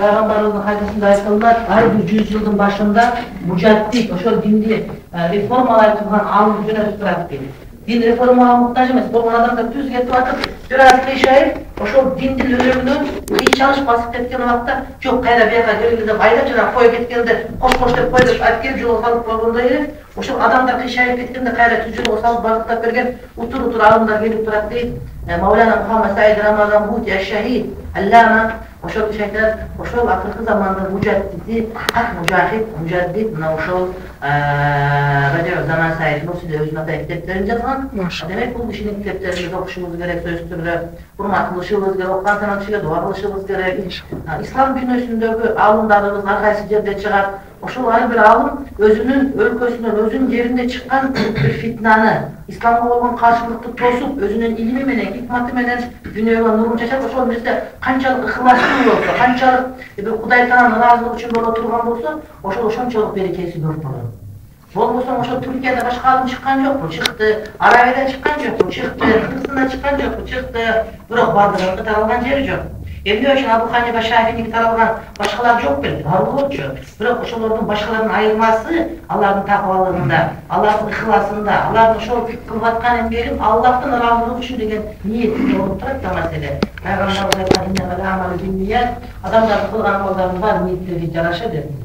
Peygamberimizin hadisinde aytıldılar, her bir 100 yılın başında mücaddit, ошол dindi reformalar kılgan alım jönөtүp турат дейт. Din reformaga muhtaç emas. Болгон адамдар түз кетип атып, бир аз кыйшайып, ошол диндин өрөөгүнөн кыйш чалыш басып кеткен убакта, жок кайра бияка келгиле деп айдап жана кое кеткенде, кош деп кой деп айтып келип жолго салып койгондой эле, ошол адамдар кыйшайып кеткенде кайра түз жолго салып багыттап берген утур алымдар келип турат дейт. Mevlana Muhammed Said Ramazan Buti Eşşehid Allama oşol şeyler oşol akırkı zamanda mücaddidi hak mücaddid oşol Recep Zaman Said Nursi'de özüne ait kitaplarını yazgan. Demek bu kişinin kitaplarını okuşumuz gerek, söz türlü hurmat kılışımız gerek, okuyan sanatçıya dua kılışımız gerek. İslam dünyasındaki alımlarımız arkası yerde çıkar. Oşol her bir alım özünün өлкөсүнөн, özünün yerinde çıkan bir fitnanı, İslam'a olan karşılıklı tosup, özünün ilmi menen, hikmati menen dünyaya nurun çeşer. Oşol bizde kançalık ıhlaslı olsa, kançalık Kuday Taala razılık üçün bola turgan bolsa, oşol oşonçoluk berekesi көп болот. Болбосо ошо Түркияда башка алым чыккан жокпу, чыкты. Арабиядан чыккан жокпу, чыкты. Кыргызстандан чыккан жокпу, чыкты. Бирок бардыгы таралган жери жок. Эмне үчүн Абу Ханифа Шафии'ники таралган башкалар жок беле? Бар болчу. Бирок ошолордун башкалардын айырмасы алардын такыбалыгында, алардын ыхласында, алардын ошол кылып аткан эмгегин Аллахтын ыраазылыгы үчүн деген ниетинде болуп турат да маселе. Пайгамбарыбыз айткан адамдардын кылган амалдарын бар ниеттери жараша деп.